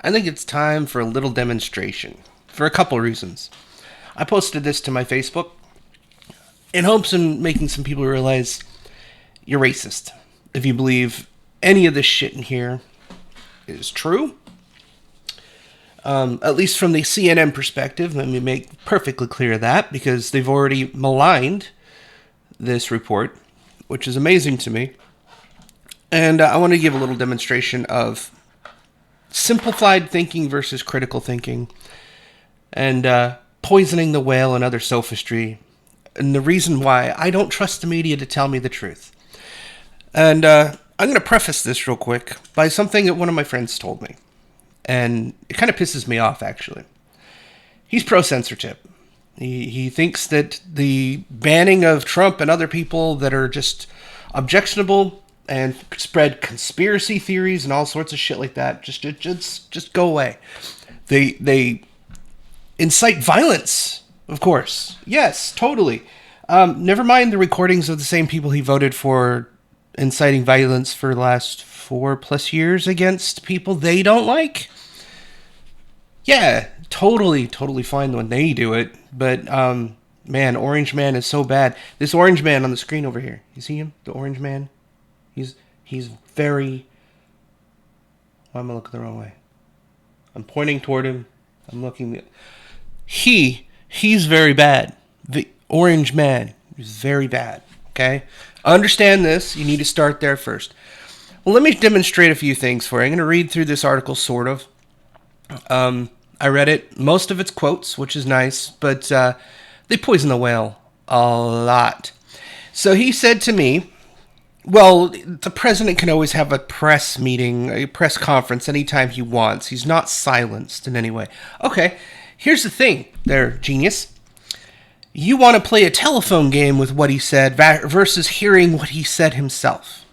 I think it's time for a little demonstration for a couple reasons. I posted this to my Facebook in hopes of making some people realize you're racist if you believe any of this shit in here is true. At least from the CNN perspective, let me make perfectly clear that, because they've already maligned this report, which is amazing to me. And I want to give a little demonstration of simplified thinking versus critical thinking, and poisoning the whale and other sophistry, and the reason why I don't trust the media to tell me the truth. And I'm going to preface this real quick by something that one of my friends told me. And it kind of pisses me off, actually. He's pro-censorship. He thinks that the banning of Trump and other people that are just objectionable and spread conspiracy theories and all sorts of shit like that just go away. They incite violence, of course. Yes, totally. Never mind the recordings of the same people he voted for inciting violence for the last 4+ years against people they don't like. Yeah, totally fine when they do it. But, man, Orange Man is so bad. This Orange Man on the screen over here. You see him? The Orange Man? He's very... Why am I looking the wrong way? I'm pointing toward him. I'm looking... He's very bad. The Orange Man is very bad. Okay? Understand this. You need to start there first. Well, let me demonstrate a few things for you. I'm going to read through this article, sort of. I read it. Most of it's quotes, which is nice, but they poison the whale a lot. So he said to me, well, the president can always have a press meeting, a press conference anytime he wants. He's not silenced in any way. Okay, here's the thing there, genius. You want to play a telephone game with what he said versus hearing what he said himself.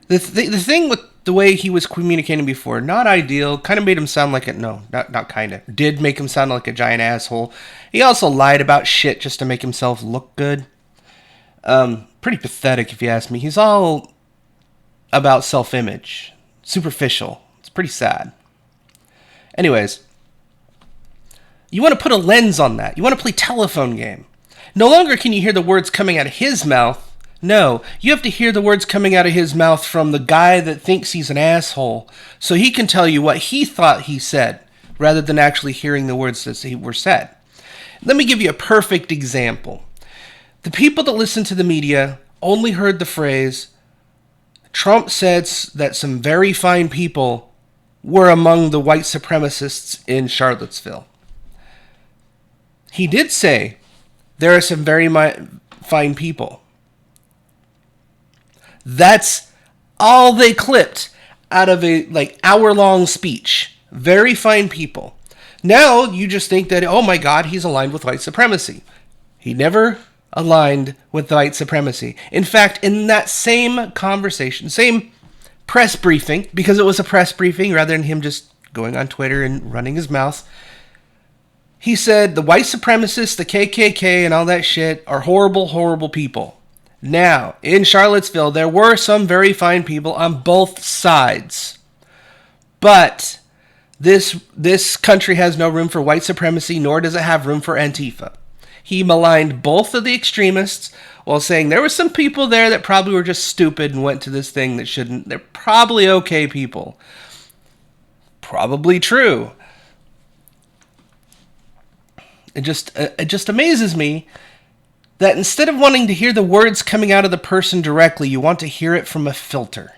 The thing with the way he was communicating before, not ideal, kind of made him sound like not kind of, did make him sound like a giant asshole. He also lied about shit just to make himself look good. Pretty pathetic if you ask me. He's all about self-image. Superficial. It's pretty sad. Anyways, you want to put a lens on that. You want to play telephone game. No longer can you hear the words coming out of his mouth. No, you have to hear the words coming out of his mouth from the guy that thinks he's an asshole, so he can tell you what he thought he said, rather than actually hearing the words that were said. Let me give you a perfect example. The people that listen to the media only heard the phrase, Trump said that some very fine people were among the white supremacists in Charlottesville. He did say there are some very fine people. That's all they clipped out of a hour-long speech. Very fine people. Now you just think that, oh my God, he's aligned with white supremacy. He never aligned with white supremacy. In fact, in that same conversation, same press briefing, because it was a press briefing rather than him just going on Twitter and running his mouth, he said the white supremacists, the KKK, and all that shit are horrible, horrible people. Now, in Charlottesville, there were some very fine people on both sides. But this country has no room for white supremacy, nor does it have room for Antifa. He maligned both of the extremists while saying there were some people there that probably were just stupid and went to this thing that shouldn't. They're probably okay people. Probably true. It just amazes me that instead of wanting to hear the words coming out of the person directly, you want to hear it from a filter.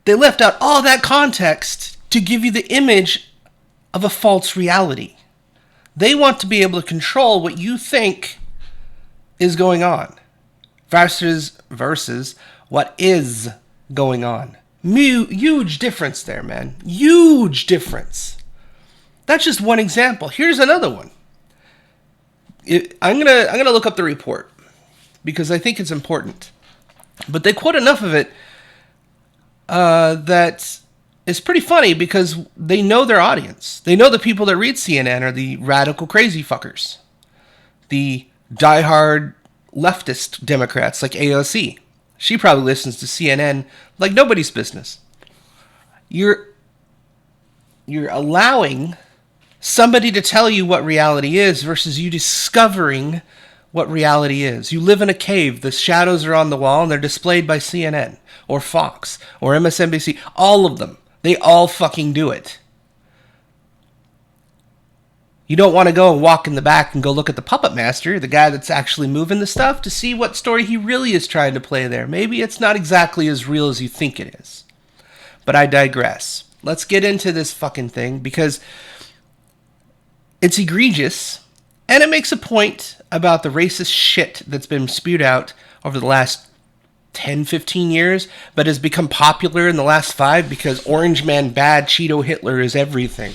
They left out all that context to give you the image of a false reality. They want to be able to control what you think is going on versus what is going on. Huge difference there, man. Huge difference. That's just one example. Here's another one. I'm gonna look up the report because I think it's important. But they quote enough of it that it's pretty funny because they know their audience. They know the people that read CNN are the radical crazy fuckers, the diehard leftist Democrats like AOC. She probably listens to CNN like nobody's business. You're allowing somebody to tell you what reality is versus you discovering what reality is. You live in a cave, the shadows are on the wall, and they're displayed by CNN or Fox or MSNBC. All of them. They all fucking do it. You don't want to go and walk in the back and go look at the puppet master, the guy that's actually moving the stuff, to see what story he really is trying to play there. Maybe it's not exactly as real as you think it is. But I digress. Let's get into this fucking thing because it's egregious and it makes a point about the racist shit that's been spewed out over the last 10, 15 years, but has become popular in the last 5 because Orange Man bad, Cheeto Hitler is everything.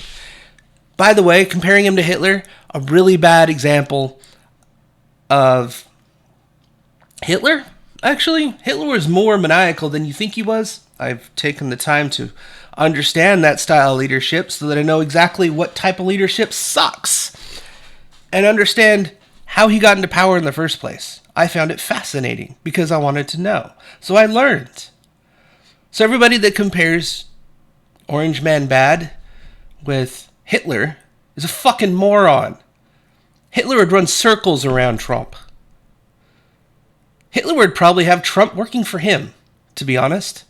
By the way, comparing him to Hitler, a really bad example of Hitler. Actually, Hitler was more maniacal than you think he was. I've taken the time to understand that style of leadership so that I know exactly what type of leadership sucks and understand how he got into power in the first place. I found it fascinating because I wanted to know. So I learned. So everybody that compares Orange Man bad with Hitler is a fucking moron. Hitler would run circles around Trump. Hitler would probably have Trump working for him, to be honest.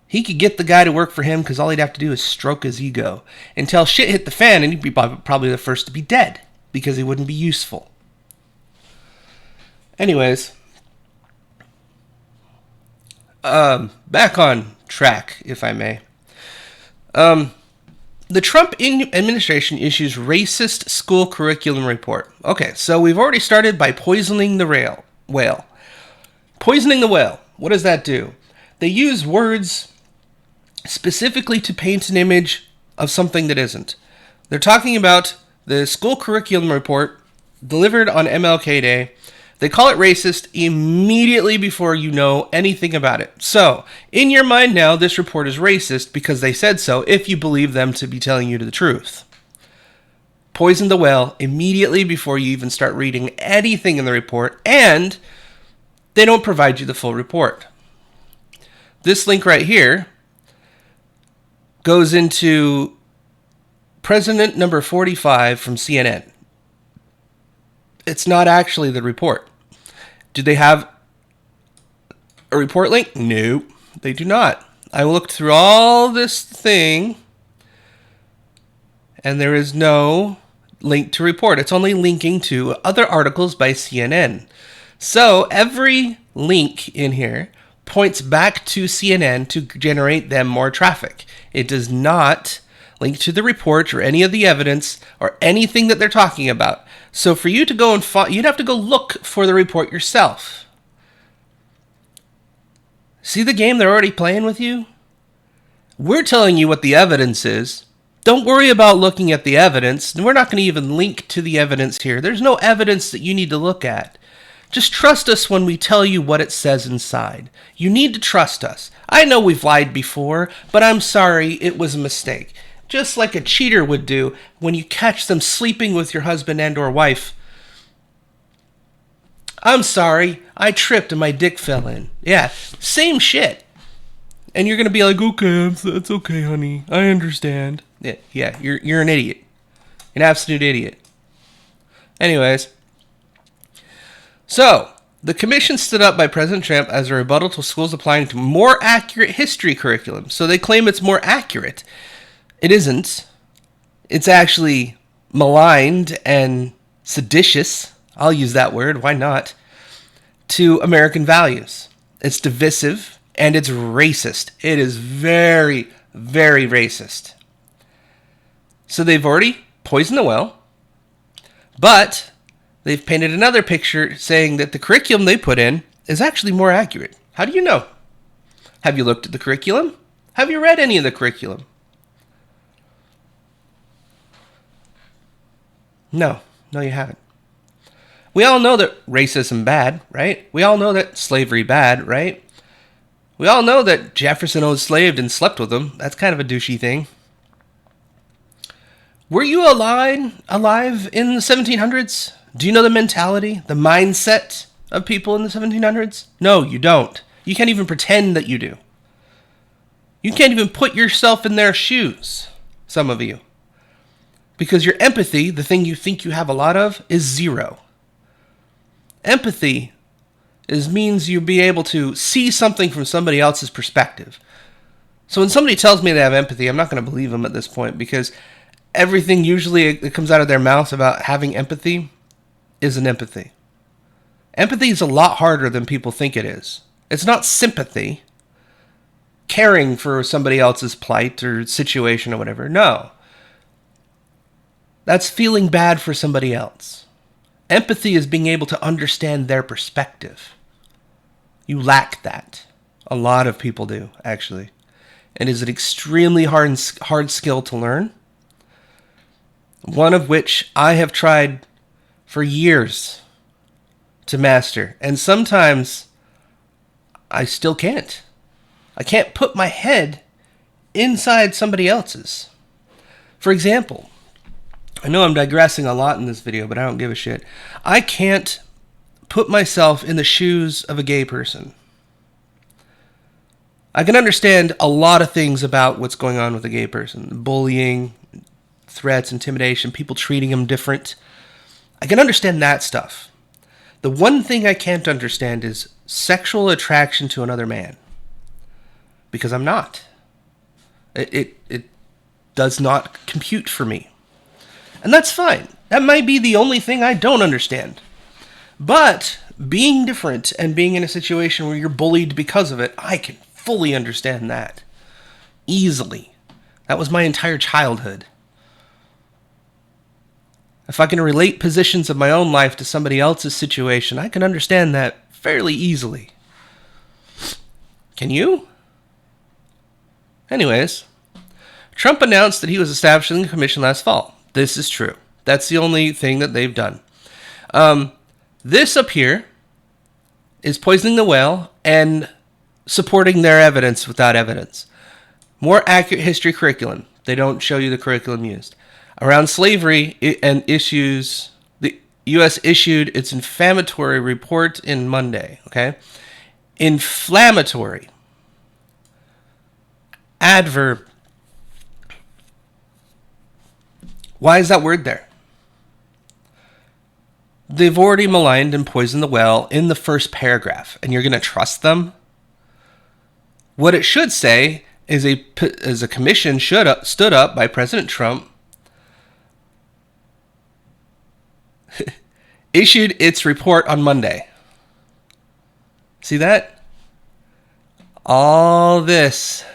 He could get the guy to work for him because all he'd have to do is stroke his ego until shit hit the fan and he'd be probably the first to be dead because he wouldn't be useful. Anyways, back on track, if I may. The Trump administration issues racist school curriculum report. Okay, so we've already started by poisoning the whale. Poisoning the whale. What does that do? They use words specifically to paint an image of something that isn't. They're talking about the school curriculum report delivered on MLK Day. They call it racist immediately before you know anything about it. So, in your mind now, this report is racist because they said so, if you believe them to be telling you the truth. Poison the well immediately before you even start reading anything in the report, and they don't provide you the full report. This link right here goes into President number 45 from CNN. It's not actually the report. Do they have a report link? No, they do not. I looked through all this thing, and there is no link to report. It's only linking to other articles by CNN. So every link in here points back to CNN to generate them more traffic. It does not link to the report or any of the evidence or anything that they're talking about. So for you to go and you'd have to go look for the report yourself. See the game they're already playing with you? We're telling you what the evidence is. Don't worry about looking at the evidence. We're not going to even link to the evidence here. There's no evidence that you need to look at. Just trust us when we tell you what it says inside. You need to trust us. I know we've lied before, but I'm sorry, it was a mistake. Just like a cheater would do when you catch them sleeping with your husband and or wife. I'm sorry, I tripped and my dick fell in. Yeah, same shit. And you're going to be like, okay, that's okay, honey. I understand. Yeah, you're an idiot. An absolute idiot. Anyways. So, the commission stood up by President Trump as a rebuttal to schools applying to more accurate history curriculum. So they claim it's more accurate. It isn't. It's actually maligned and seditious. I'll use that word. Why not? To American values. It's divisive and it's racist. It is very, very racist. So they've already poisoned the well, but they've painted another picture saying that the curriculum they put in is actually more accurate. How do you know? Have you looked at the curriculum? Have you read any of the curriculum? No, you haven't. We all know that racism bad, right? We all know that slavery bad, right? We all know that Jefferson owned slaves and slept with them. That's kind of a douchey thing. Were you alive in the 1700s? Do you know the mentality, the mindset of people in the 1700s? No, you don't. You can't even pretend that you do. You can't even put yourself in their shoes, some of you. Because your empathy, the thing you think you have a lot of, is zero. Empathy means you'll be able to see something from somebody else's perspective. So when somebody tells me they have empathy, I'm not going to believe them at this point, because everything usually that comes out of their mouth about having empathy isn't empathy. Empathy is a lot harder than people think it is. It's not sympathy, caring for somebody else's plight or situation or whatever. No. That's feeling bad for somebody else. Empathy is being able to understand their perspective. You lack that. A lot of people do, actually. It is an extremely hard skill to learn. One of which I have tried for years to master. And sometimes I still can't. I can't put my head inside somebody else's. For example, I know I'm digressing a lot in this video, but I don't give a shit. I can't put myself in the shoes of a gay person. I can understand a lot of things about what's going on with a gay person. Bullying, threats, intimidation, people treating them different. I can understand that stuff. The one thing I can't understand is sexual attraction to another man. Because I'm not. It does not compute for me. And that's fine. That might be the only thing I don't understand. But being different and being in a situation where you're bullied because of it, I can fully understand that. Easily. That was my entire childhood. If I can relate positions of my own life to somebody else's situation, I can understand that fairly easily. Can you? Anyways, Trump announced that he was establishing a commission last fall. This is true. That's the only thing that they've done. This up here is poisoning the well and supporting their evidence without evidence. More accurate history curriculum. They don't show you the curriculum used. Around slavery and issues, the U.S. issued its inflammatory report in Monday. Okay? Inflammatory. Adverb. Why is that word there? They've already maligned and poisoned the well in the first paragraph, and you're going to trust them? What it should say is a commission stood up by President Trump, issued its report on Monday. See that? All this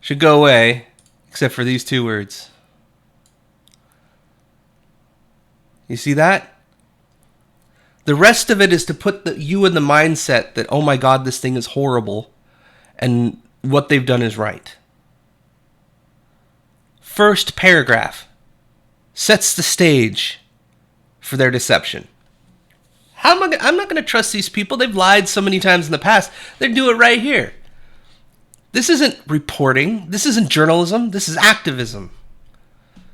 should go away, except for these two words. You see that? The rest of it is to put you in the mindset that, oh my God, this thing is horrible, and what they've done is right. First paragraph sets the stage for their deception. I'm not going to trust these people. They've lied so many times in the past. They do it right here. This isn't reporting. This isn't journalism. This is activism.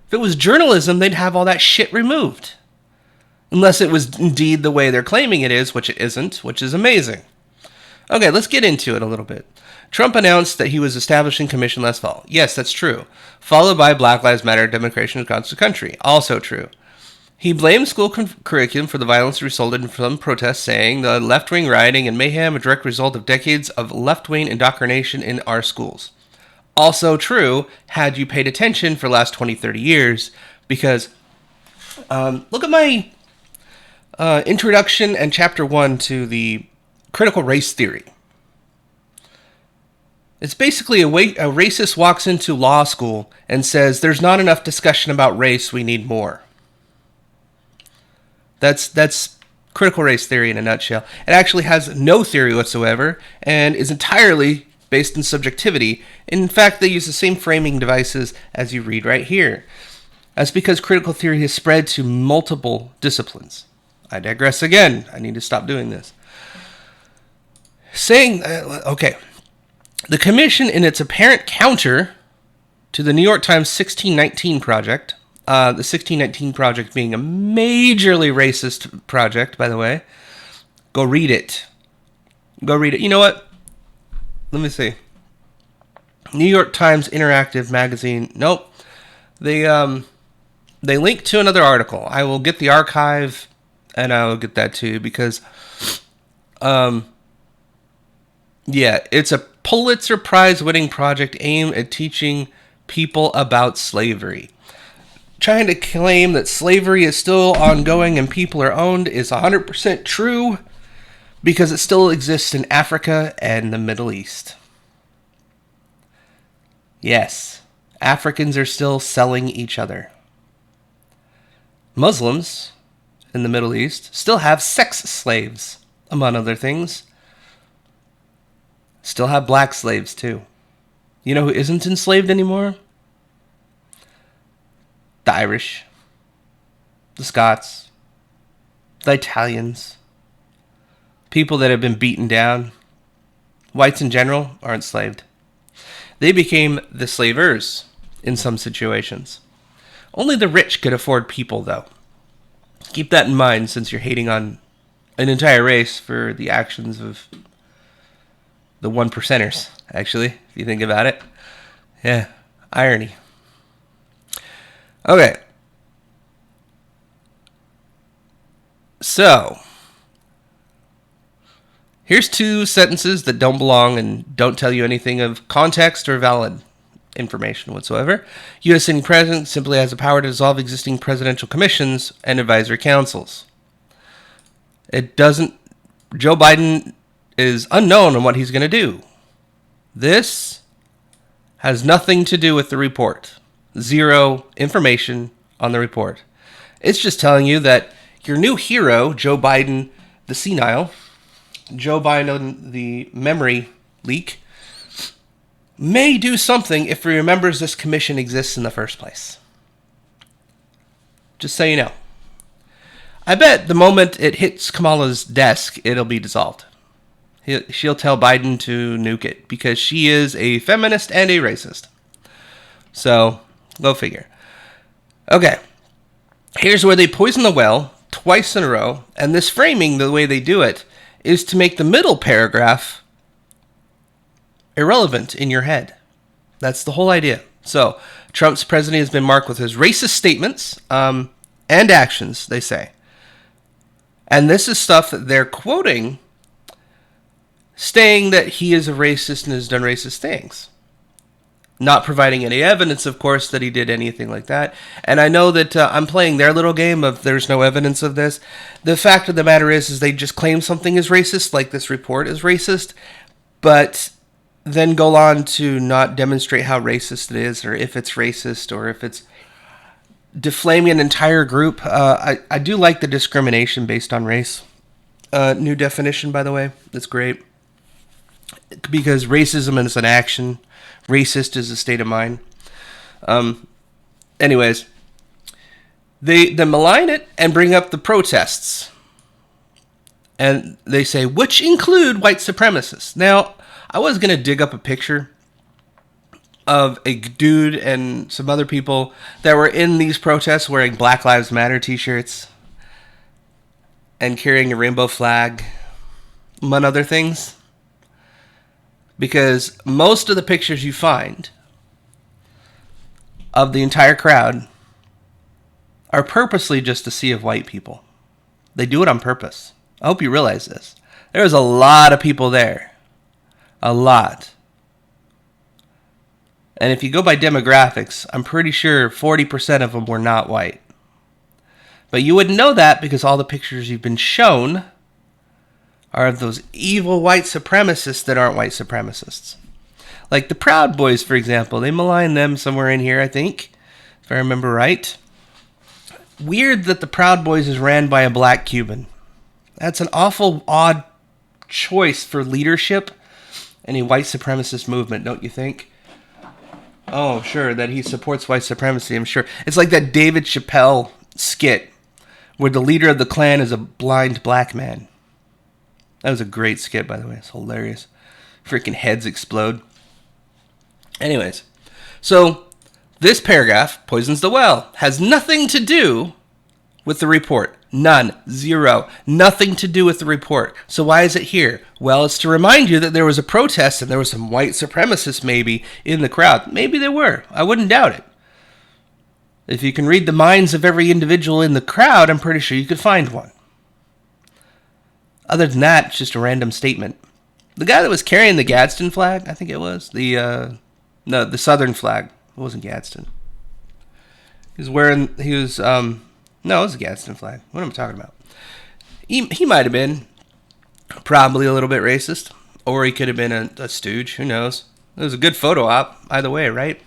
If it was journalism, they'd have all that shit removed. Unless it was indeed the way they're claiming it is, which it isn't, which is amazing. Okay, let's get into it a little bit. Trump announced that he was establishing a commission last fall. Yes, that's true. Followed by Black Lives Matter demonstration across the country. Also true. He blamed school curriculum for the violence that resulted from protests, saying the left-wing rioting and mayhem a direct result of decades of left-wing indoctrination in our schools. Also true, had you paid attention for the last 20, 30 years, because look at my introduction and chapter 1 to the critical race theory. It's basically a racist walks into law school and says, there's not enough discussion about race, we need more. That's critical race theory in a nutshell. It actually has no theory whatsoever and is entirely based in subjectivity. In fact, they use the same framing devices as you read right here. That's because critical theory has spread to multiple disciplines. I digress again. I need to stop doing this. Okay. The commission, in its apparent counter to the New York Times 1619 Project, the 1619 Project being a majorly racist project, by the way. Go read it. Go read it. You know what? Let me see. New York Times Interactive Magazine. Nope. They link to another article. I will get the archive and I will get that to you because it's a Pulitzer Prize winning project aimed at teaching people about slavery. Trying to claim that slavery is still ongoing and people are owned is 100% true because it still exists in Africa and the Middle East. Yes, Africans are still selling each other. Muslims in the Middle East still have sex slaves, among other things. Still have black slaves, too. You know who isn't enslaved anymore? The Irish, the Scots, the Italians, people that have been beaten down. Whites in general are enslaved. They became the slavers in some situations. Only the rich could afford people, though. Keep that in mind since you're hating on an entire race for the actions of the 1%ers, actually, if you think about it. Yeah, irony. Okay. So, here's two sentences that don't belong and don't tell you anything of context or valid information whatsoever. U.S. sitting president simply has the power to dissolve existing presidential commissions and advisory councils. It doesn't... Joe Biden is unknown on what he's going to do. This has nothing to do with the report. Zero information on the report. It's just telling you that your new hero, Joe Biden the senile, Joe Biden the memory leak, may do something if he remembers this commission exists in the first place. Just so you know. I bet the moment it hits Kamala's desk, it'll be dissolved. She'll tell Biden to nuke it because she is a feminist and a racist. So, go figure. Okay. Here's where they poison the well twice in a row. And this framing, the way they do it, is to make the middle paragraph irrelevant in your head. That's the whole idea. So, Trump's presidency has been marked with his racist statements and actions, they say. And this is stuff that they're quoting, saying that he is a racist and has done racist things. Not providing any evidence, of course, that he did anything like that. And I know that I'm playing their little game of there's no evidence of this. The fact of the matter is they just claim something is racist, like this report is racist, but then go on to not demonstrate how racist it is, or if it's racist, or if it's defaming an entire group. I do like the discrimination based on race. New definition, by the way. That's great. Because racism is an action. Racist is a state of mind. Anyways, they malign it and bring up the protests. And they say, which include white supremacists. Now, I was going to dig up a picture of a dude and some other people that were in these protests wearing Black Lives Matter t-shirts and carrying a rainbow flag, among other things. Because most of the pictures you find of the entire crowd are purposely just a sea of white people. They do it on purpose. I hope you realize this. There was a lot of people there. A lot. And if you go by demographics, I'm pretty sure 40% of them were not white. But you wouldn't know that because all the pictures you've been shown are of those evil white supremacists that aren't white supremacists. Like the Proud Boys, for example. They malign them somewhere in here, I think, if I remember right. Weird that the Proud Boys is ran by a black Cuban. That's an awful odd choice for leadership in a white supremacist movement, don't you think? Oh, sure, that he supports white supremacy, I'm sure. It's like that David Chappelle skit where the leader of the Klan is a blind black man. That was a great skit, by the way. It's hilarious. Freaking heads explode. Anyways, so this paragraph, poisons the well, has nothing to do with the report. None. Zero. Nothing to do with the report. So why is it here? Well, it's to remind you that there was a protest and there were some white supremacists maybe in the crowd. Maybe there were. I wouldn't doubt it. If you can read the minds of every individual in the crowd, I'm pretty sure you could find one. Other than that, it's just a random statement. The guy that was carrying the Gadsden flag, I think it was, the Southern flag. It wasn't Gadsden. It was a Gadsden flag. What am I talking about? He might have been probably a little bit racist, or he could have been a stooge. Who knows? It was a good photo op, either way, right?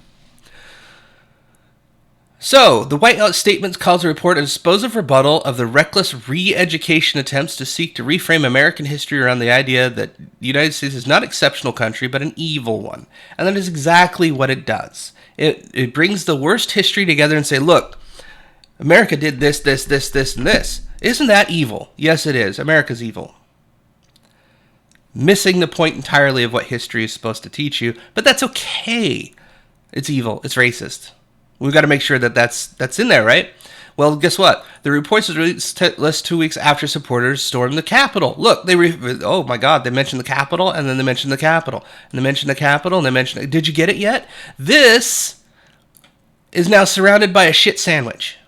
So, the White House statement calls the report a dispositive rebuttal of the reckless re-education attempts to seek to reframe American history around the idea that the United States is not an exceptional country, but an evil one. And that is exactly what it does. It brings the worst history together and say, look, America did this, this, this, this, and this. Isn't that evil? Yes, it is. America's evil. Missing the point entirely of what history is supposed to teach you, but that's okay. It's evil. It's racist. We've got to make sure that that's in there, right? Well, guess what? The report was released less 2 weeks after supporters stormed the Capitol. Look, oh my God, they mentioned the Capitol, and then they mentioned the Capitol, and they mentioned the Capitol, and they mentioned. Did you get it yet? This is now surrounded by a shit sandwich.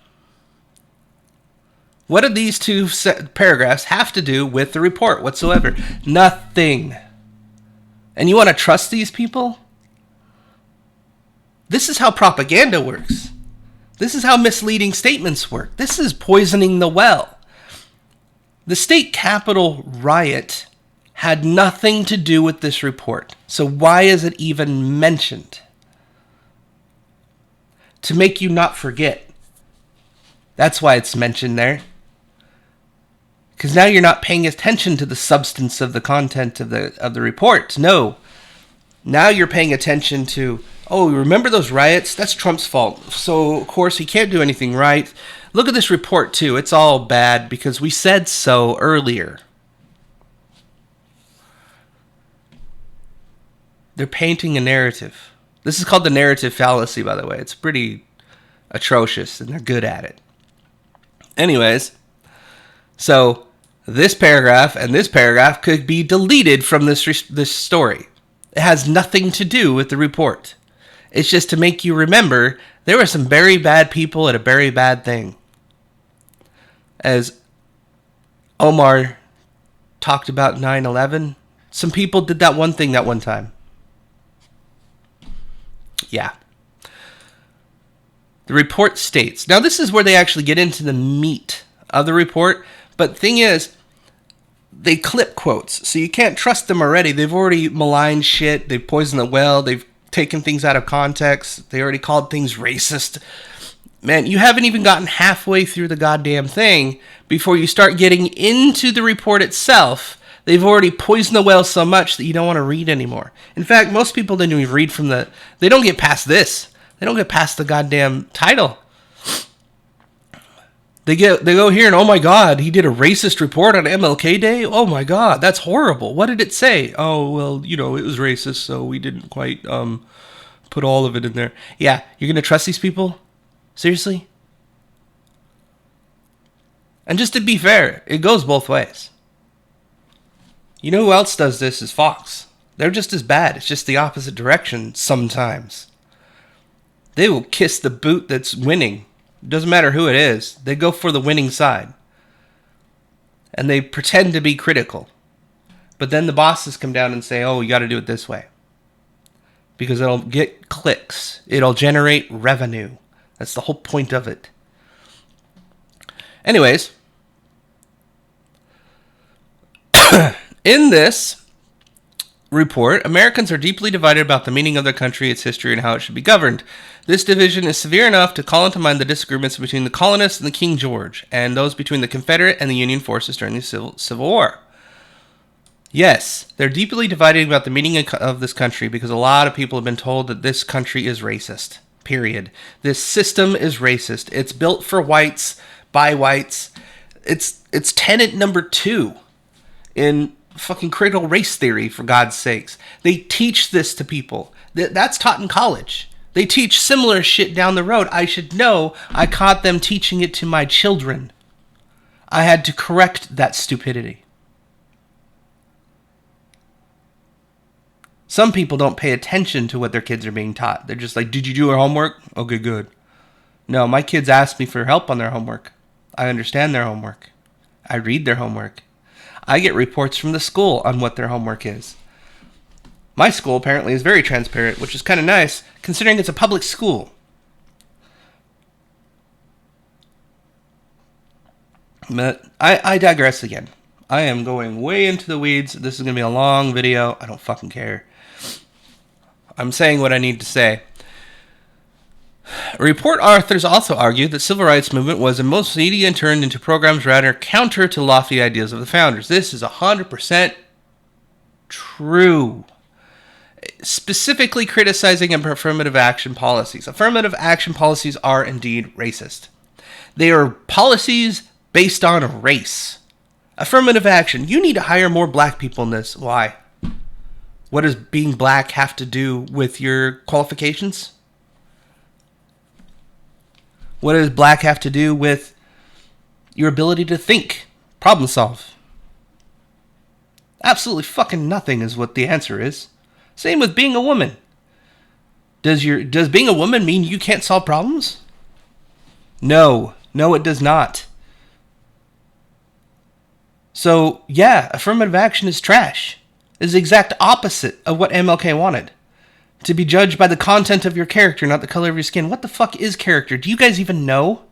What do these two paragraphs have to do with the report whatsoever? Nothing. And you want to trust these people? This is how propaganda works. This is how misleading statements work. This is poisoning the well. The state capitol riot had nothing to do with this report. So why is it even mentioned? To make you not forget. That's why it's mentioned there. Because now you're not paying attention to the substance of the content of the report. No. Now you're paying attention to, oh, remember those riots? That's Trump's fault. So, of course, he can't do anything right. Look at this report, too. It's all bad because we said so earlier. They're painting a narrative. This is called the narrative fallacy, by the way. It's pretty atrocious, and they're good at it. Anyways, so this paragraph and this paragraph could be deleted from this story. It has nothing to do with the report. It's just to make you remember there were some very bad people at a very bad thing. As Omar talked about 9/11, some people did that one thing that one time. Yeah. The report states, now this is where they actually get into the meat of the report, but thing is, they clip quotes, so you can't trust them already. They've already maligned shit, they've poisoned the well, they've taken things out of context, they already called things racist. Man, you haven't even gotten halfway through the goddamn thing before you start getting into the report itself. They've already poisoned the well so much that you don't want to read anymore. In fact, most people didn't even read from they don't get past this. They don't get past the goddamn title. They go here and, oh my God, he did a racist report on MLK Day? Oh my God, that's horrible. What did it say? Oh, well, it was racist, so we didn't quite put all of it in there. Yeah, you're going to trust these people? Seriously? And just to be fair, it goes both ways. You know who else does this is Fox. They're just as bad. It's just the opposite direction sometimes. They will kiss the boot that's winning. Doesn't matter who it is. They go for the winning side. And they pretend to be critical. But then the bosses come down and say, oh, you got to do it this way. Because it'll get clicks. It'll generate revenue. That's the whole point of it. Anyways. In this report, Americans are deeply divided about the meaning of their country, its history, and how it should be governed. This division is severe enough to call into mind the disagreements between the colonists and the King George, and those between the Confederate and the Union forces during the Civil War. Yes, they're deeply divided about the meaning of this country because a lot of people have been told that this country is racist. Period. This system is racist. It's built for whites, by whites. It's tenet number 2 in fucking critical race theory, for God's sakes. They teach this to people. That's taught in college. They teach similar shit down the road. I should know. I caught them teaching it to my children. I had to correct that stupidity. Some people don't pay attention to what their kids are being taught. They're just like, did you do your homework? Okay, good. No, my kids ask me for help on their homework. I understand their homework. I read their homework. I get reports from the school on what their homework is. My school apparently is very transparent, which is kind of nice, considering it's a public school. But I digress again. I am going way into the weeds. This is going to be a long video. I don't fucking care. I'm saying what I need to say. Report authors also argue that civil rights movement was in most media and turned into programs rather counter to lofty ideas of the founders. This is 100% true. Specifically criticizing affirmative action policies. Affirmative action policies are indeed racist. They are policies based on race. Affirmative action. You need to hire more black people in this. Why? What does being black have to do with your qualifications? What does black have to do with your ability to think, problem solve? Absolutely fucking nothing is what the answer is. Same with being a woman. Does being a woman mean you can't solve problems? No, it does not. So, yeah, affirmative action is trash. It's the exact opposite of what MLK wanted. To be judged by the content of your character, not the color of your skin. What the fuck is character? Do you guys even know?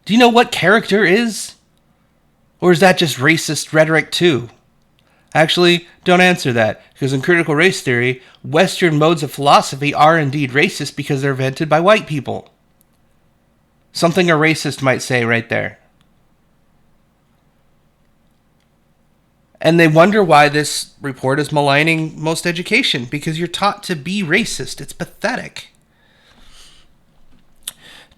Do you know what character is? Or is that just racist rhetoric too? Actually, don't answer that, because in critical race theory, Western modes of philosophy are indeed racist because they're invented by white people. Something a racist might say right there. And they wonder why this report is maligning most education, because you're taught to be racist. It's pathetic.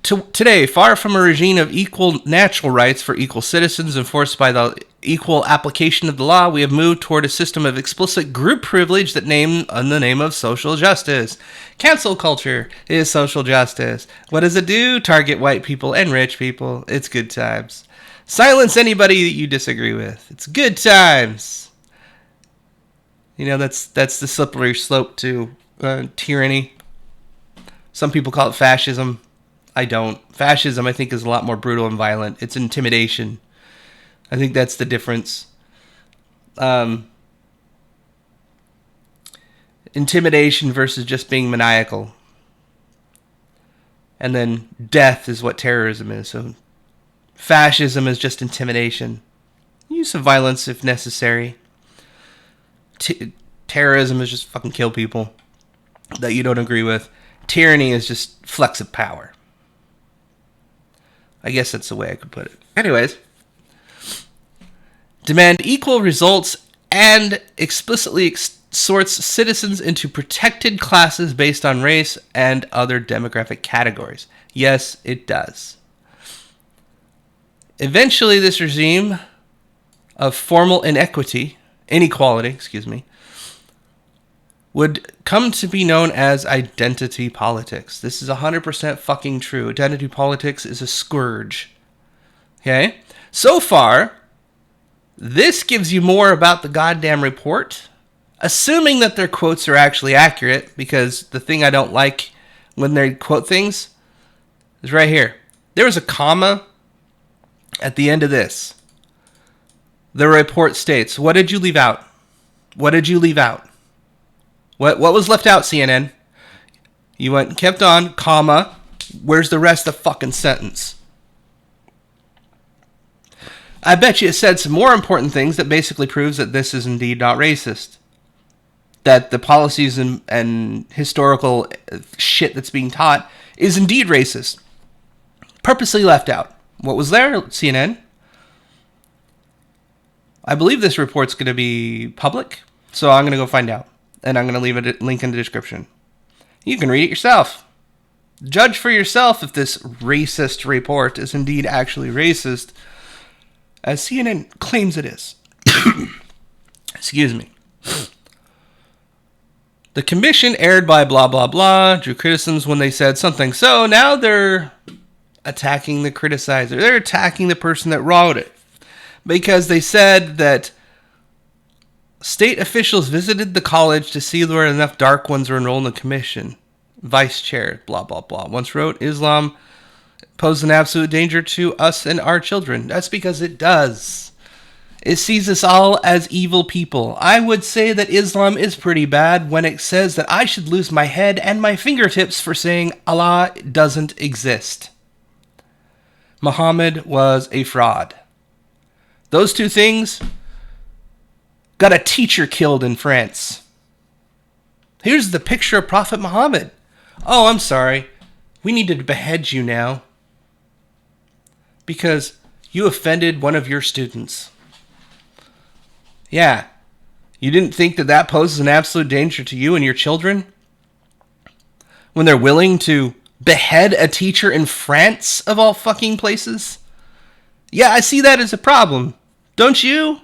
Today, far from a regime of equal natural rights for equal citizens enforced by the equal application of the law, we have moved toward a system of explicit group privilege that in the name of social justice. Cancel culture is social justice. What does it do? Target white people and rich people. It's good times. Silence anybody that you disagree with. It's good times. You know, that's the slippery slope to tyranny. Some people call it fascism. I don't. Fascism, I think, is a lot more brutal and violent. It's intimidation. I think that's the difference. Intimidation versus just being maniacal. And then death is what terrorism is. So fascism is just intimidation. Use of violence if necessary. Terrorism is just fucking kill people that you don't agree with. Tyranny is just flex of power. I guess that's the way I could put it. Anyways. Demand equal results and explicitly sorts citizens into protected classes based on race and other demographic categories. Yes, it does. Eventually, this regime of formal inequality, would come to be known as identity politics. This is 100% fucking true. Identity politics is a scourge. Okay? So far, this gives you more about the goddamn report, assuming that their quotes are actually accurate, because the thing I don't like when they quote things is right here. There was a comma at the end of this. The report states, what did you leave out? What did you leave out? What was left out, CNN? You went and kept on, comma. Where's the rest of the fucking sentence? I bet you it said some more important things that basically proves that this is indeed not racist. That the policies and historical shit that's being taught is indeed racist. Purposely left out. What was there, CNN? I believe this report's going to be public, so I'm going to go find out. And I'm going to leave a link in the description. You can read it yourself. Judge for yourself if this racist report is indeed actually racist, as CNN claims it is. Excuse me. The commission, aired by blah, blah, blah, drew criticisms when they said something. So now they're attacking the criticizer. They're attacking the person that wrote it. Because they said that state officials visited the college to see where enough dark ones were enrolled in the commission. Vice chair, blah, blah, blah. Once wrote, Islam poses an absolute danger to us and our children. That's because it does. It sees us all as evil people. I would say that Islam is pretty bad when it says that I should lose my head and my fingertips for saying Allah doesn't exist. Muhammad was a fraud. Those two things got a teacher killed in France. Here's the picture of Prophet Muhammad. Oh, I'm sorry. We need to behead you now because you offended one of your students. Yeah. You didn't think that that poses an absolute danger to you and your children? When they're willing to behead a teacher in France, of all fucking places? Yeah, I see that as a problem. Don't you?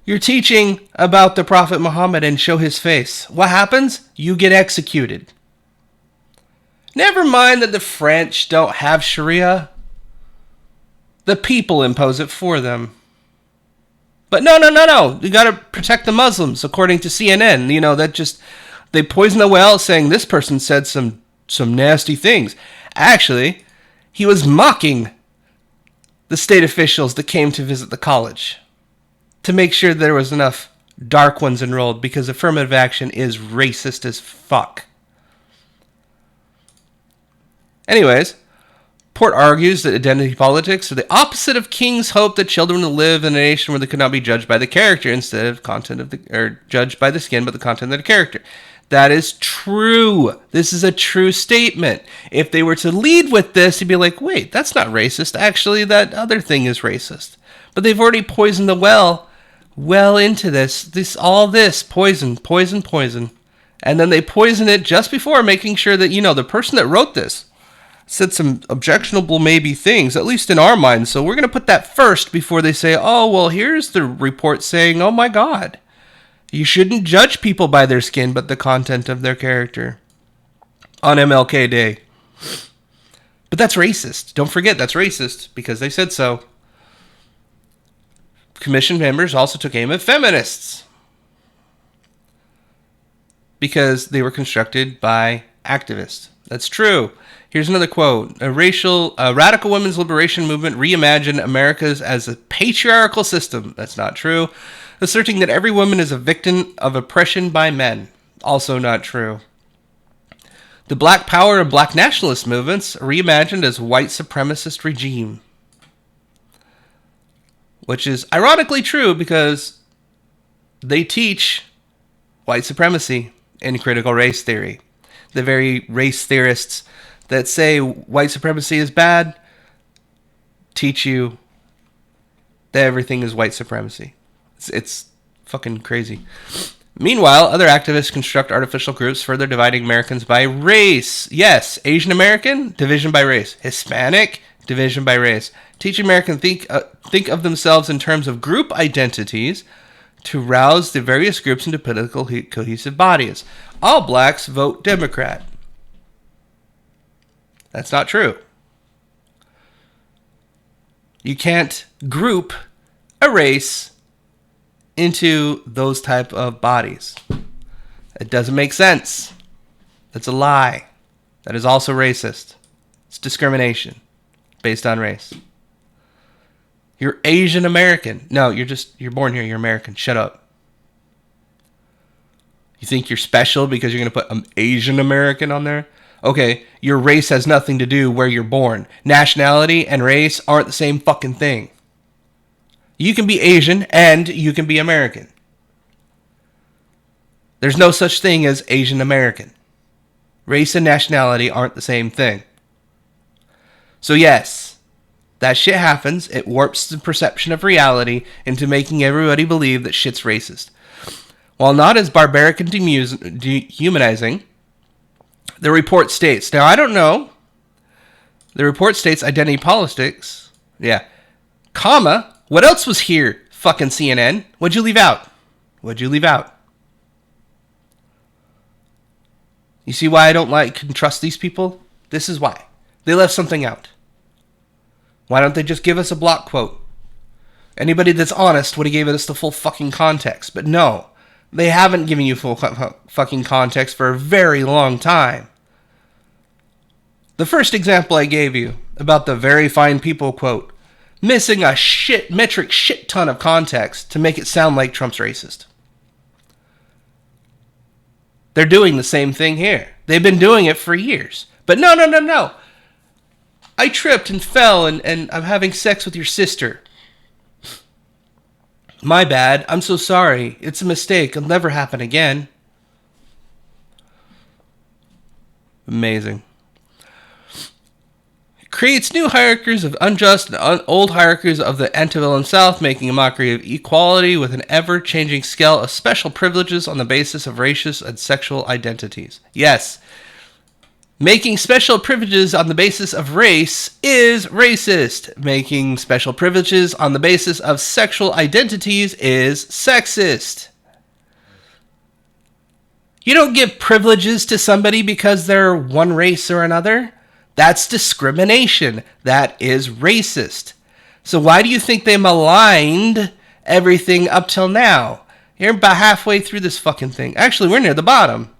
You're teaching about the Prophet Muhammad and show his face. What happens? You get executed. Never mind that the French don't have Sharia. The people impose it for them. But no. You got to protect the Muslims, according to CNN. You know, that just, they poison the well saying this person said some nasty things. Actually, he was mocking the state officials that came to visit the college to make sure there was enough dark ones enrolled, because affirmative action is racist as fuck. Anyways, Port argues that identity politics are the opposite of King's hope that children will live in a nation where they could not be judged by the character instead of content of the, or judged by the skin, but the content of the character. That is true. This is a true statement. If they were to lead with this, you'd be like, wait, that's not racist. Actually, that other thing is racist. But they've already poisoned the well into this. All this poison. And then they poison it just before, making sure that, the person that wrote this said some objectionable maybe things, at least in our minds. So we're going to put that first before they say, oh, well, here's the report saying, oh my God, you shouldn't judge people by their skin, but the content of their character on MLK Day. But that's racist. Don't forget, that's racist because they said so. Commission members also took aim at feminists because they were constructed by activists. That's true. Here's another quote. A radical women's liberation movement reimagined America's as a patriarchal system. That's not true. Asserting that every woman is a victim of oppression by men. Also not true. The Black Power and Black nationalist movements reimagined as white supremacist regime. Which is ironically true because they teach white supremacy in critical race theory. The very race theorists that say white supremacy is bad teach you that everything is white supremacy. It's fucking crazy. Meanwhile, other activists construct artificial groups, further dividing Americans by race. Yes, Asian American, division by race. Hispanic, division by race. Teach Americans think of themselves in terms of group identities to rouse the various groups into political cohesive bodies. All blacks vote Democrat. That's not true. You can't group a race into those type of bodies. It doesn't make sense. That's a lie. That is also racist. It's discrimination based on race. You're Asian American. No, you're born here. You're American. Shut up. You think you're special because you're going to put Asian American on there? Okay, your race has nothing to do where you're born. Nationality and race aren't the same fucking thing. You can be Asian and you can be American. There's no such thing as Asian American. Race and nationality aren't the same thing. So yes, that shit happens. It warps the perception of reality into making everybody believe that shit's racist. While not as barbaric and dehumanizing, the report states, now I don't know, the report states identity politics, yeah, comma, what else was here, fucking CNN? What'd you leave out? You see why I don't can trust these people? This is why. They left something out. Why don't they just give us a block quote? Anybody that's honest would have given us the full fucking context. But no, they haven't given you full fucking context for a very long time. The first example I gave you about the very fine people quote, missing a metric shit ton of context to make it sound like Trump's racist. They're doing the same thing here. They've been doing it for years. But no. I tripped and fell and I'm having sex with your sister. My bad. I'm so sorry. It's a mistake. It'll never happen again. Amazing. Creates new hierarchies of unjust and old hierarchies of the antebellum South, making a mockery of equality with an ever-changing scale of special privileges on the basis of racial and sexual identities. Yes, making special privileges on the basis of race is racist. Making special privileges on the basis of sexual identities is sexist. You don't give privileges to somebody because they're one race or another. That's discrimination. That is racist. So why do you think they maligned everything up till now? You're about halfway through this fucking thing. Actually, we're near the bottom.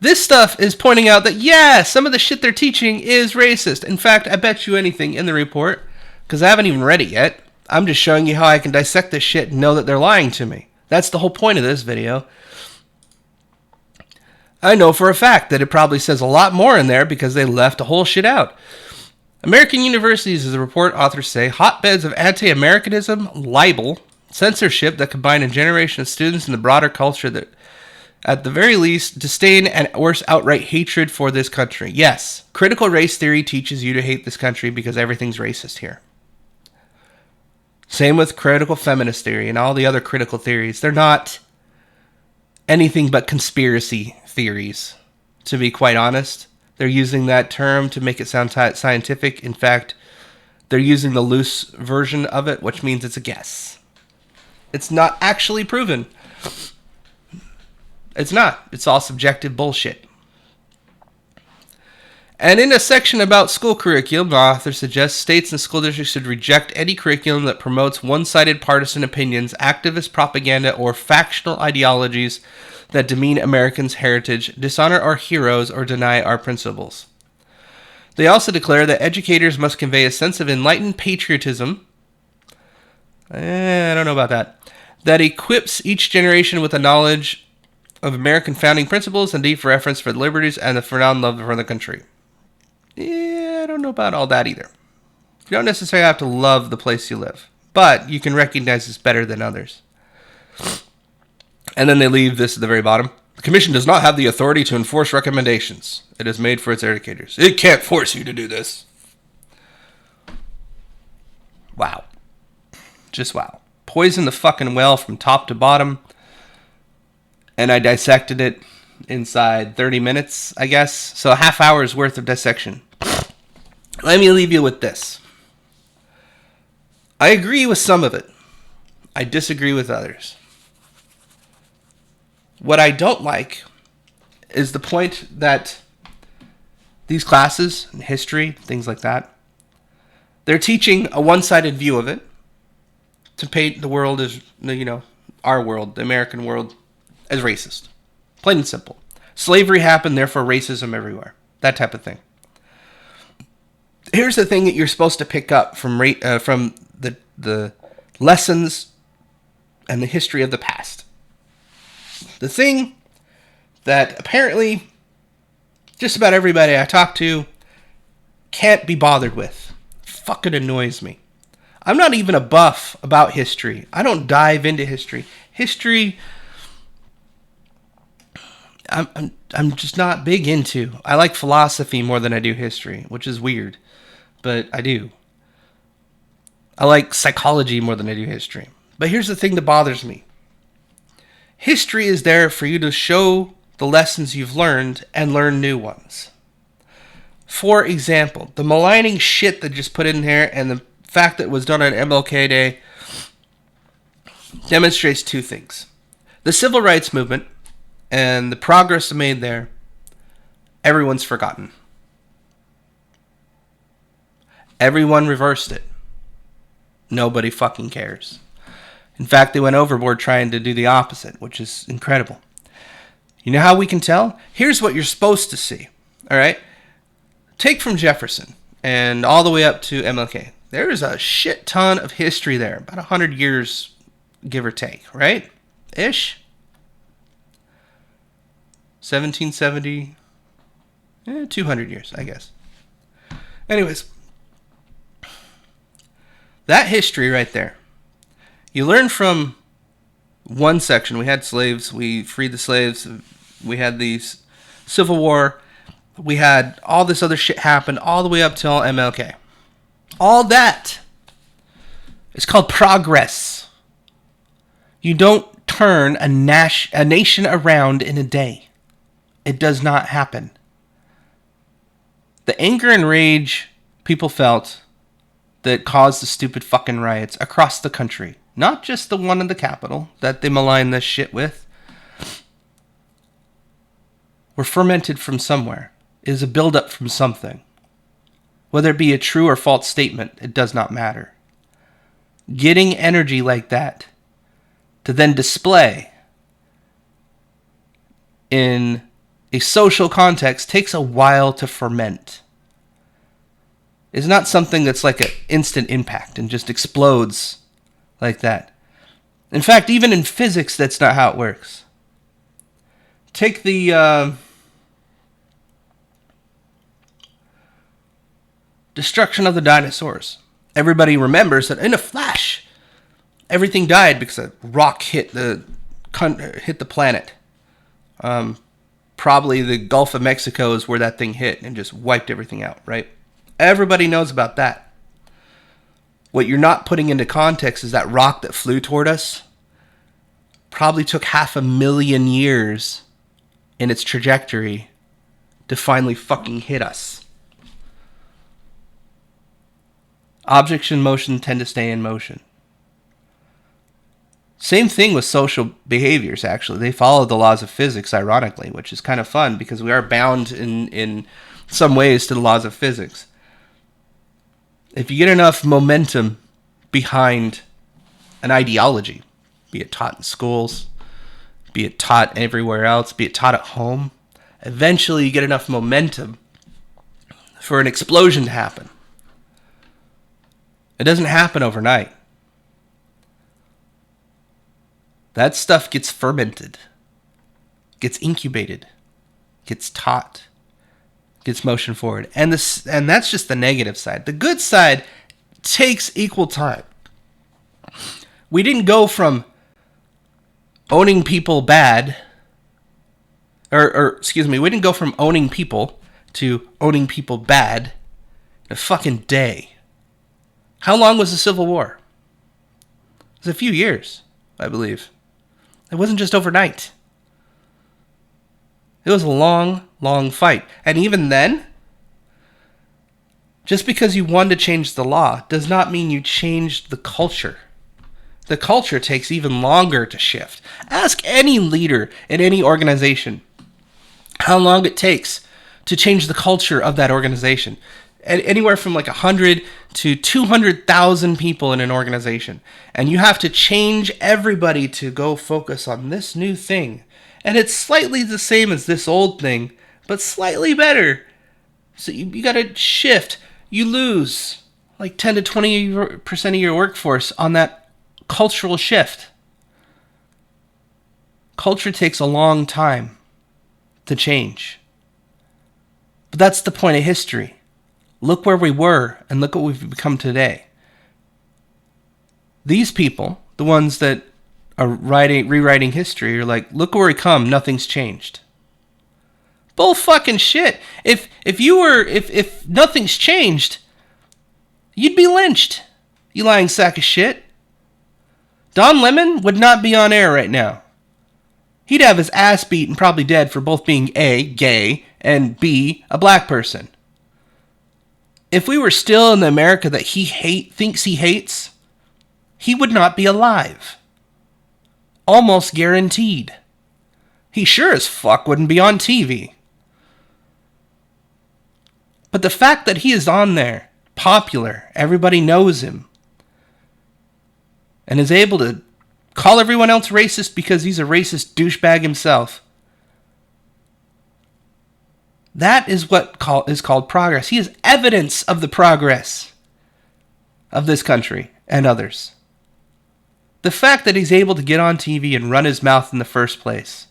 This stuff is pointing out that, yeah, some of the shit they're teaching is racist. In fact, I bet you anything in the report, because I haven't even read it yet. I'm just showing you how I can dissect this shit and know that they're lying to me. That's the whole point of this video. I know for a fact that it probably says a lot more in there because they left a whole shit out. American universities, as the report authors say, hotbeds of anti-Americanism, libel, censorship that combine a generation of students in the broader culture that, at the very least, disdain and worse, outright hatred for this country. Yes, critical race theory teaches you to hate this country because everything's racist here. Same with critical feminist theory and all the other critical theories. They're not anything but conspiracy theories, to be quite honest. They're using that term to make it sound scientific. In fact, they're using the loose version of it, which means it's a guess. It's not actually proven. It's not. It's all subjective bullshit. And in a section about school curriculum, the author suggests states and school districts should reject any curriculum that promotes one-sided partisan opinions, activist propaganda, or factional ideologies that demean Americans' heritage, dishonor our heroes, or deny our principles. They also declare that educators must convey a sense of enlightened patriotism. I don't know about that. That equips each generation with a knowledge of American founding principles and deep reverence for liberties and the profound love for the country. I don't know about all that either. You don't necessarily have to love the place you live, but you can recognize it's better than others. And then they leave this at the very bottom. The Commission does not have the authority to enforce recommendations. It is made for its educators. It can't force you to do this. Wow. Just wow. Poison the fucking well from top to bottom. And I dissected it inside 30 minutes, I guess. So a half hour's worth of dissection. Let me leave you with this. I agree with some of it. I disagree with others. What I don't like is the point that these classes, history, things like that, they're teaching a one-sided view of it to paint the world as, our world, the American world, as racist. Plain and simple. Slavery happened, therefore racism everywhere. That type of thing. Here's the thing that you're supposed to pick up from the lessons and the history of the past. The thing that apparently just about everybody I talk to can't be bothered with. Fucking annoys me. I'm not even a buff about history. I don't dive into history. History, I'm just not big into. I like philosophy more than I do history, which is weird, but I do. I like psychology more than I do history. But here's the thing that bothers me. History is there for you to show the lessons you've learned and learn new ones. For example, the maligning shit that just put in here and the fact that it was done on MLK Day demonstrates two things. The civil rights movement and the progress made there, everyone's forgotten. Everyone reversed it. Nobody fucking cares. In fact, they went overboard trying to do the opposite, which is incredible. You know how we can tell? Here's what you're supposed to see. All right? Take from Jefferson and all the way up to MLK. There is a shit ton of history there. About 100 years, give or take, right? Ish. 1770. 200 years, I guess. Anyways. That history right there. You learn from one section. We had slaves. We freed the slaves. We had the Civil War. We had all this other shit happen all the way up till MLK. All that is called progress. You don't turn a nation around in a day. It does not happen. The anger and rage people felt that caused the stupid fucking riots across the country. Not just the one in the Capitol that they malign this shit with. Were fermented from somewhere. It is a buildup from something. Whether it be a true or false statement, it does not matter. Getting energy like that to then display in a social context takes a while to ferment. It's not something that's like an instant impact and just explodes like that. In fact, even in physics, that's not how it works. Take the destruction of the dinosaurs. Everybody remembers that in a flash, everything died because a rock hit the planet. Probably the Gulf of Mexico is where that thing hit and just wiped everything out, right? Everybody knows about that. What you're not putting into context is that rock that flew toward us probably took 500,000 years in its trajectory to finally fucking hit us. Objects in motion tend to stay in motion. Same thing with social behaviors, actually. They follow the laws of physics, ironically, which is kind of fun because we are bound in some ways to the laws of physics. If you get enough momentum behind an ideology, be it taught in schools, be it taught everywhere else, be it taught at home, eventually you get enough momentum for an explosion to happen. It doesn't happen overnight. That stuff gets fermented, gets incubated, gets taught, gets motion forward. And that's just the negative side. The good side takes equal time. We didn't go from owning people bad, we didn't go from owning people to owning people bad in a fucking day. How long was the Civil War? It was a few years, I believe. It wasn't just overnight. It was a long, long fight. And even then, just because you wanted to change the law does not mean you changed the culture. The culture takes even longer to shift. Ask any leader in any organization how long it takes to change the culture of that organization. Anywhere from like 100 to 200,000 people in an organization. And you have to change everybody to go focus on this new thing. And it's slightly the same as this old thing, but slightly better. So you got to shift. You lose like 10 to 20% of your workforce on that cultural shift. Culture takes a long time to change. But that's the point of history. Look where we were and look what we've become today. These people, the ones that are rewriting history, are like, look where we come, nothing's changed. Bull fucking shit. If nothing's changed, you'd be lynched. You lying sack of shit. Don Lemon would not be on air right now. He'd have his ass beat and probably dead for both being A, gay, and B, a black person. If we were still in the America that he thinks he hates, he would not be alive. Almost guaranteed. He sure as fuck wouldn't be on TV. But the fact that he is on there popular. Everybody knows him. And is able to call everyone else racist because he's a racist douchebag himself. That is what is called progress. He is evidence of the progress of this country and others. The fact that he's able to get on TV and run his mouth in the first place.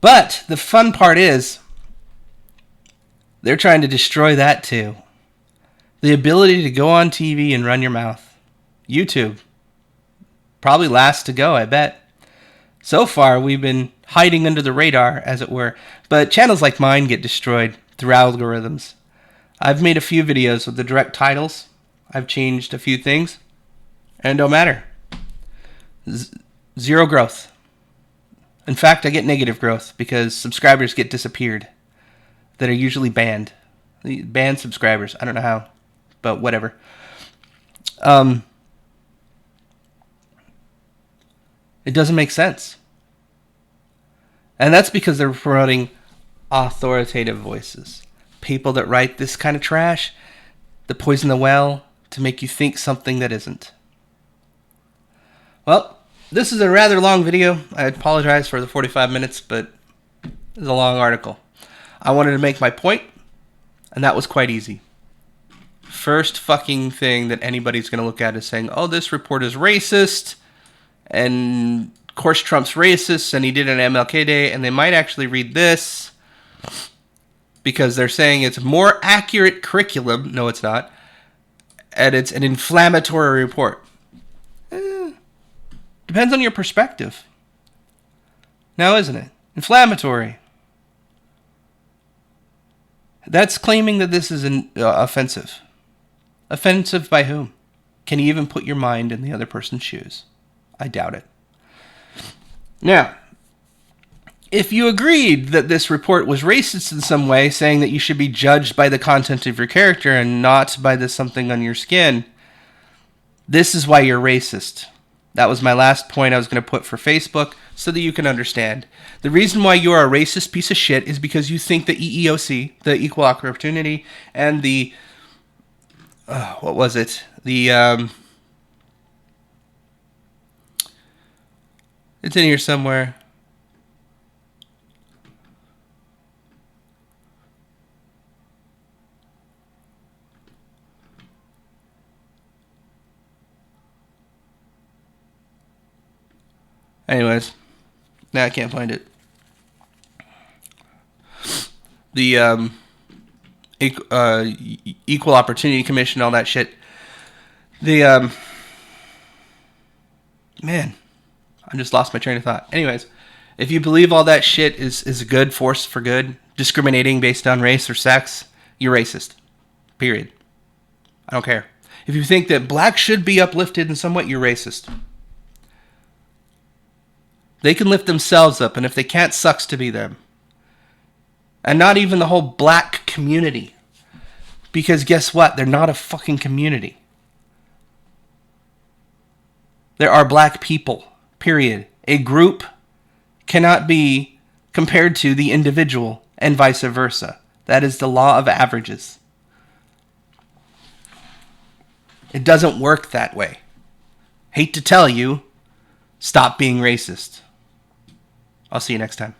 But the fun part is, they're trying to destroy that too. The ability to go on TV and run your mouth. YouTube. Probably last to go, I bet. So far, we've been hiding under the radar, as it were. But channels like mine get destroyed through algorithms. I've made a few videos with the direct titles. I've changed a few things. And it don't matter. Zero growth. In fact, I get negative growth because subscribers get disappeared that are usually banned. Banned subscribers. I don't know how, but whatever. It doesn't make sense. And that's because they're promoting authoritative voices. People that write this kind of trash, that poison the well to make you think something that isn't. Well, this is a rather long video. I apologize for the 45 minutes, but it's a long article. I wanted to make my point, and that was quite easy. First fucking thing that anybody's going to look at is saying, oh, this report is racist, and of course Trump's racist, and he did an MLK Day, and they might actually read this because they're saying it's more accurate curriculum. No, it's not. And it's an inflammatory report. Depends on your perspective. Now, isn't it? Inflammatory. That's claiming that this is offensive. Offensive by whom? Can you even put your mind in the other person's shoes? I doubt it. Now, if you agreed that this report was racist in some way, saying that you should be judged by the content of your character and not by the something on your skin, this is why you're racist. That was my last point I was going to put for Facebook so that you can understand. The reason why you are a racist piece of shit is because you think the EEOC, the Equal Opportunity, and the... what was it? The... it's in here somewhere. Anyways, now I can't find it. The Equal Opportunity Commission, all that shit. The man, I just lost my train of thought. Anyways, if you believe all that shit is a good force for good, discriminating based on race or sex, you're racist. Period. I don't care. If you think that blacks should be uplifted in some way, you're racist. They can lift themselves up, and if they can't, sucks to be them. And not even the whole black community. Because guess what? They're not a fucking community. There are black people, period. A group cannot be compared to the individual, and vice versa. That is the law of averages. It doesn't work that way. Hate to tell you, stop being racist. I'll see you next time.